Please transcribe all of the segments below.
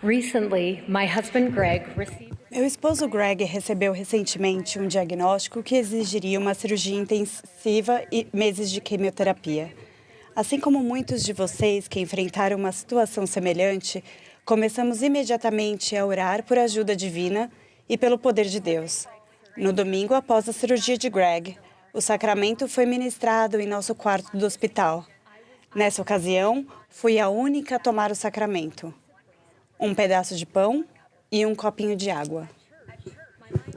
Recently, my husband Greg received. Meu esposo Greg recebeu recentemente um diagnóstico que exigiria uma cirurgia intensiva e meses de quimioterapia. Assim como muitos de vocês que enfrentaram uma situação semelhante, começamos imediatamente a orar por ajuda divina e pelo poder de Deus. No domingo após a cirurgia de Greg, o sacramento foi ministrado em nosso quarto do hospital. Nessa ocasião, fui a única a tomar o sacramento. Um pedaço de pão e um copinho de água.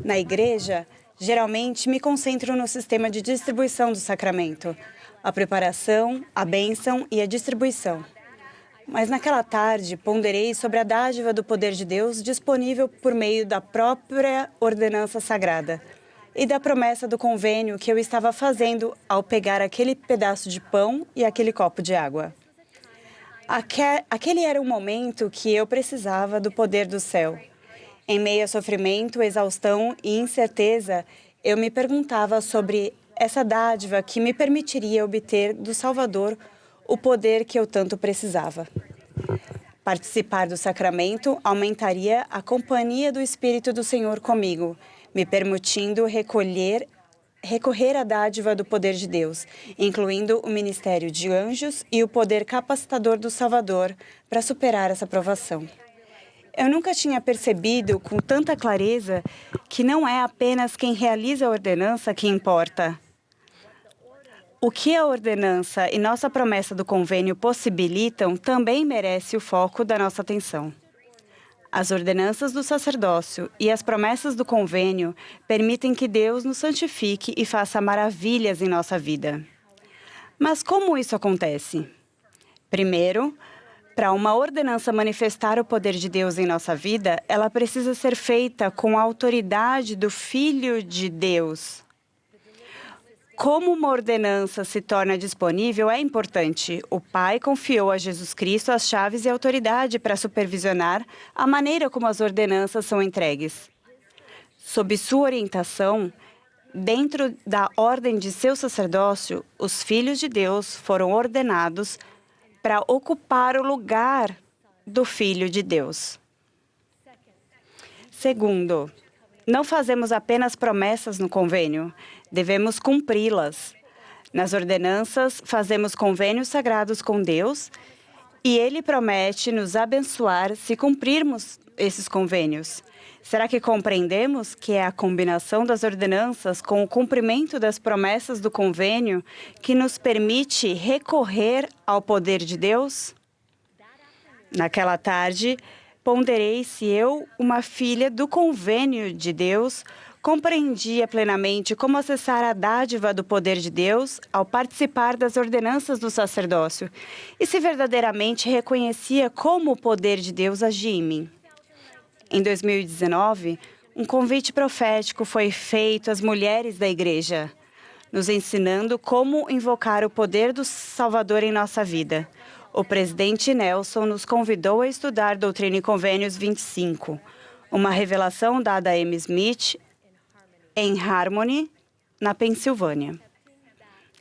Na igreja, geralmente me concentro no sistema de distribuição do sacramento, a preparação, a bênção e a distribuição. Mas naquela tarde, ponderei sobre a dádiva do poder de Deus disponível por meio da própria ordenança sagrada e da promessa do convênio que eu estava fazendo ao pegar aquele pedaço de pão e aquele copo de água. Aquele era um momento que eu precisava do poder do céu. Em meio a sofrimento, exaustão e incerteza, eu me perguntava sobre essa dádiva que me permitiria obter do Salvador o poder que eu tanto precisava. Participar do sacramento aumentaria a companhia do Espírito do Senhor comigo, me permitindo recorrer à dádiva do poder de Deus, incluindo o ministério de anjos e o poder capacitador do Salvador para superar essa provação. Eu nunca tinha percebido com tanta clareza que não é apenas quem realiza a ordenança que importa. O que a ordenança e nossa promessa do convênio possibilitam também merece o foco da nossa atenção. As ordenanças do sacerdócio e as promessas do convênio permitem que Deus nos santifique e faça maravilhas em nossa vida. Mas como isso acontece? Primeiro, para uma ordenança manifestar o poder de Deus em nossa vida, ela precisa ser feita com a autoridade do Filho de Deus. Como uma ordenança se torna disponível é importante. O Pai confiou a Jesus Cristo as chaves e autoridade para supervisionar a maneira como as ordenanças são entregues. Sob sua orientação, dentro da ordem de seu sacerdócio, os filhos de Deus foram ordenados para ocupar o lugar do Filho de Deus. Segundo, não fazemos apenas promessas no convênio, devemos cumpri-las. Nas ordenanças, fazemos convênios sagrados com Deus e Ele promete nos abençoar se cumprirmos esses convênios. Será que compreendemos que é a combinação das ordenanças com o cumprimento das promessas do convênio que nos permite recorrer ao poder de Deus? Naquela tarde, ponderei se eu, uma filha do convênio de Deus, compreendia plenamente como acessar a dádiva do poder de Deus ao participar das ordenanças do sacerdócio e se verdadeiramente reconhecia como o poder de Deus agia em mim. Em 2019, um convite profético foi feito às mulheres da igreja, nos ensinando como invocar o poder do Salvador em nossa vida. O presidente Nelson nos convidou a estudar Doutrina e Convênios 25, uma revelação dada a Amy Smith em Harmony, na Pensilvânia.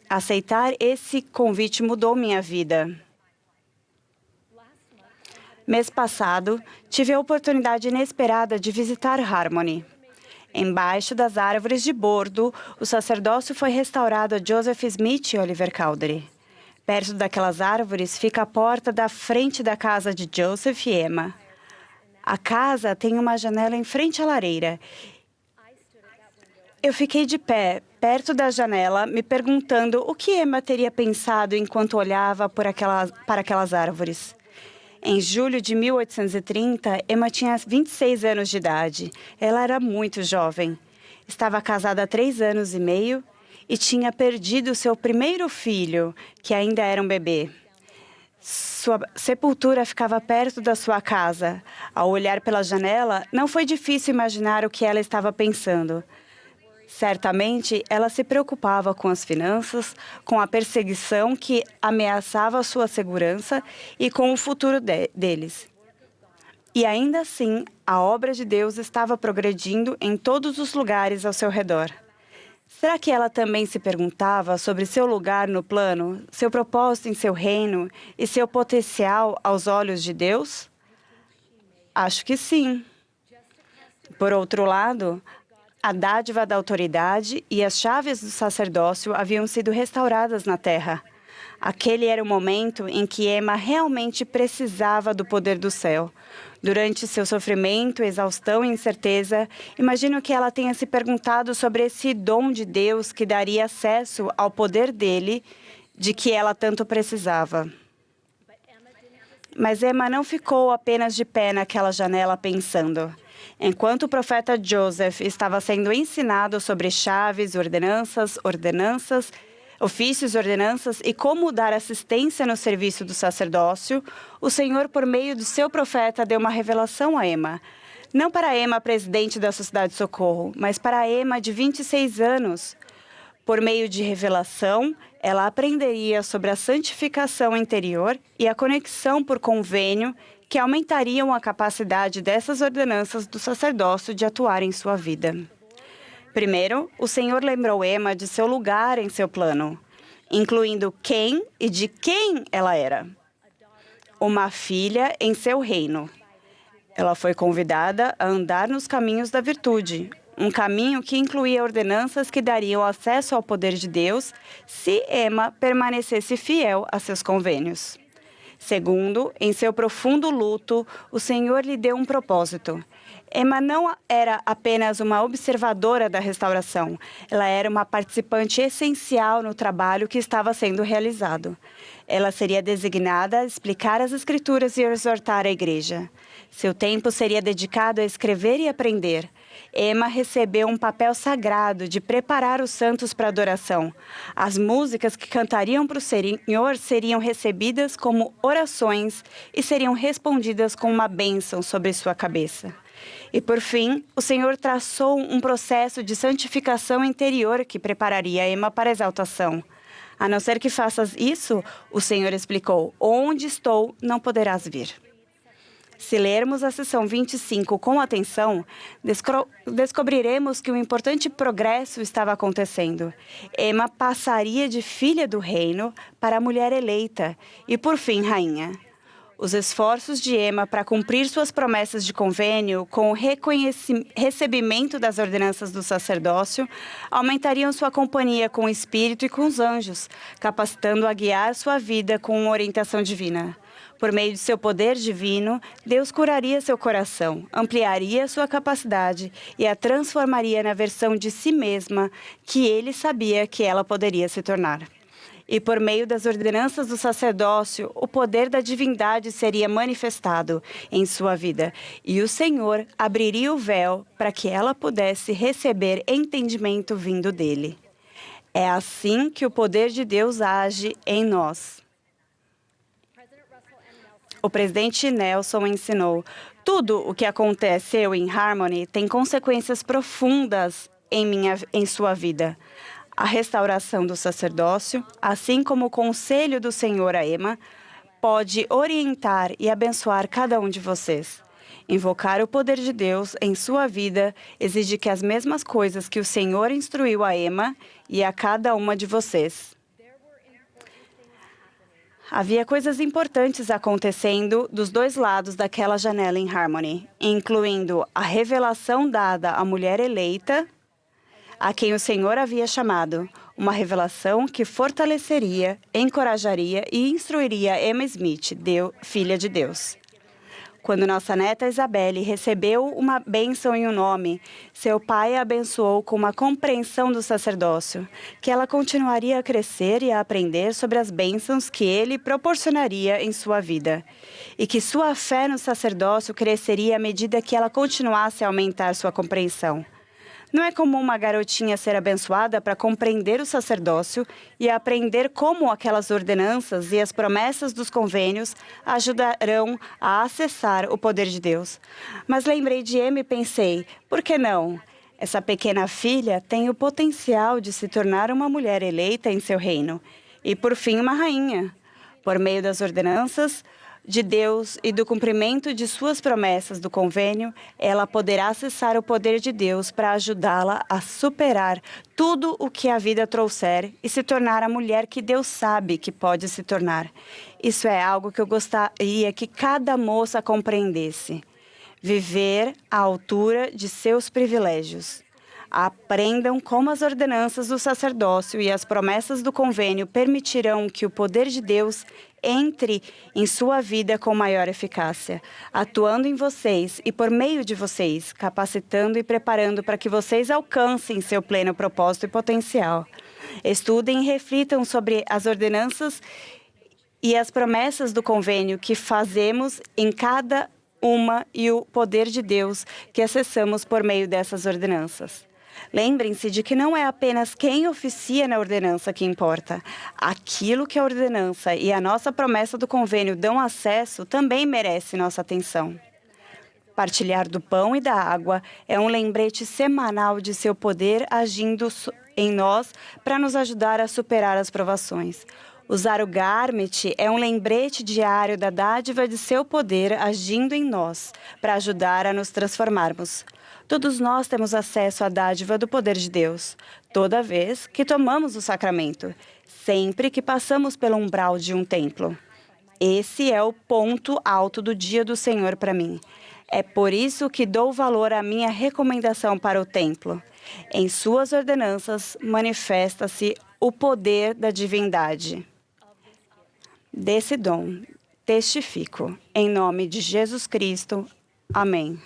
Aceitar esse convite mudou minha vida. Mês passado, tive a oportunidade inesperada de visitar Harmony. Embaixo das árvores de bordo, o sacerdócio foi restaurado a Joseph Smith e Oliver Cowdery. Perto daquelas árvores fica a porta da frente da casa de Joseph e Emma. A casa tem uma janela em frente à lareira. Eu fiquei de pé, perto da janela, me perguntando o que Emma teria pensado enquanto olhava para aquelas árvores. Em julho de 1830, Emma tinha 26 anos de idade. Ela era muito jovem. Estava casada há 3 anos e meio e tinha perdido seu primeiro filho, que ainda era um bebê. Sua sepultura ficava perto da sua casa. Ao olhar pela janela, não foi difícil imaginar o que ela estava pensando. Certamente, ela se preocupava com as finanças, com a perseguição que ameaçava a sua segurança e com o futuro deles. E ainda assim, a obra de Deus estava progredindo em todos os lugares ao seu redor. Será que ela também se perguntava sobre seu lugar no plano, seu propósito em seu reino e seu potencial aos olhos de Deus? Acho que sim. Por outro lado, a dádiva da autoridade e as chaves do sacerdócio haviam sido restauradas na terra. Aquele era o momento em que Emma realmente precisava do poder do céu. Durante seu sofrimento, exaustão e incerteza, imagino que ela tenha se perguntado sobre esse dom de Deus que daria acesso ao poder dele, de que ela tanto precisava. Mas Emma não ficou apenas de pé naquela janela pensando. Enquanto o profeta Joseph estava sendo ensinado sobre chaves, ofícios, ordenanças e como dar assistência no serviço do sacerdócio, o Senhor, por meio do seu profeta, deu uma revelação a Emma. Não para Emma, presidente da Sociedade de Socorro, mas para Emma, de 26 anos. Por meio de revelação, ela aprenderia sobre a santificação interior e a conexão por convênio que aumentariam a capacidade dessas ordenanças do sacerdócio de atuar em sua vida. Primeiro, o Senhor lembrou Emma de seu lugar em seu plano, incluindo quem e de quem ela era. Uma filha em seu reino. Ela foi convidada a andar nos caminhos da virtude, um caminho que incluía ordenanças que dariam acesso ao poder de Deus se Emma permanecesse fiel a seus convênios. Segundo, em seu profundo luto, o Senhor lhe deu um propósito. Emma não era apenas uma observadora da restauração, ela era uma participante essencial no trabalho que estava sendo realizado. Ela seria designada a explicar as Escrituras e exortar a igreja. Seu tempo seria dedicado a escrever e aprender. Emma recebeu um papel sagrado de preparar os santos para a adoração. As músicas que cantariam para o Senhor seriam recebidas como orações e seriam respondidas com uma bênção sobre sua cabeça. E, por fim, o Senhor traçou um processo de santificação interior que prepararia Emma para a exaltação. A não ser que faças isso, o Senhor explicou, onde estou, não poderás vir. Se lermos a seção 25 com atenção, descobriremos que um importante progresso estava acontecendo. Emma passaria de filha do reino para mulher eleita e, por fim, rainha. Os esforços de Emma para cumprir suas promessas de convênio com o recebimento das ordenanças do sacerdócio aumentariam sua companhia com o Espírito e com os anjos, capacitando a guiar sua vida com uma orientação divina. Por meio de seu poder divino, Deus curaria seu coração, ampliaria sua capacidade e a transformaria na versão de si mesma que ele sabia que ela poderia se tornar. E por meio das ordenanças do sacerdócio, o poder da divindade seria manifestado em sua vida. E o Senhor abriria o véu para que ela pudesse receber entendimento vindo dele. É assim que o poder de Deus age em nós. O presidente Nelson ensinou: tudo o que aconteceu em Harmony tem consequências profundas em sua vida. A restauração do sacerdócio, assim como o conselho do Senhor a Emma, pode orientar e abençoar cada um de vocês. Invocar o poder de Deus em sua vida exige que as mesmas coisas que o Senhor instruiu a Emma e a cada uma de vocês. Havia coisas importantes acontecendo dos dois lados daquela janela em Harmony, incluindo a revelação dada à mulher eleita, a quem o Senhor havia chamado, uma revelação que fortaleceria, encorajaria e instruiria Emma Smith, filha de Deus. Quando nossa neta Isabelle recebeu uma bênção em um nome, seu pai a abençoou com uma compreensão do sacerdócio, que ela continuaria a crescer e a aprender sobre as bênçãos que ele proporcionaria em sua vida, e que sua fé no sacerdócio cresceria à medida que ela continuasse a aumentar sua compreensão. Não é comum uma garotinha ser abençoada para compreender o sacerdócio e aprender como aquelas ordenanças e as promessas dos convênios ajudarão a acessar o poder de Deus. Mas lembrei de Emma e pensei, por que não? Essa pequena filha tem o potencial de se tornar uma mulher eleita em seu reino e, por fim, uma rainha. Por meio das ordenanças de Deus e do cumprimento de suas promessas do convênio, ela poderá acessar o poder de Deus para ajudá-la a superar tudo o que a vida trouxer e se tornar a mulher que Deus sabe que pode se tornar. Isso é algo que eu gostaria que cada moça compreendesse. viver à altura de seus privilégios. Aprendam como as ordenanças do sacerdócio e as promessas do convênio permitirão que o poder de Deus entre em sua vida com maior eficácia, atuando em vocês e por meio de vocês, capacitando e preparando para que vocês alcancem seu pleno propósito e potencial. Estudem e reflitam sobre as ordenanças e as promessas do convênio que fazemos em cada uma e o poder de Deus que acessamos por meio dessas ordenanças. Lembrem-se de que não é apenas quem oficia na ordenança que importa. Aquilo que a ordenança e a nossa promessa do convênio dão acesso também merece nossa atenção. Partilhar do pão e da água é um lembrete semanal de seu poder agindo em nós para nos ajudar a superar as provações. Usar o Garmet é um lembrete diário da dádiva de seu poder agindo em nós para ajudar a nos transformarmos. Todos nós temos acesso à dádiva do poder de Deus, toda vez que tomamos o sacramento, sempre que passamos pelo umbral de um templo. Esse é o ponto alto do dia do Senhor para mim. É por isso que dou valor à minha recomendação para o templo. Em suas ordenanças manifesta-se o poder da divindade. Desse dom, testifico. Em nome de Jesus Cristo. Amém.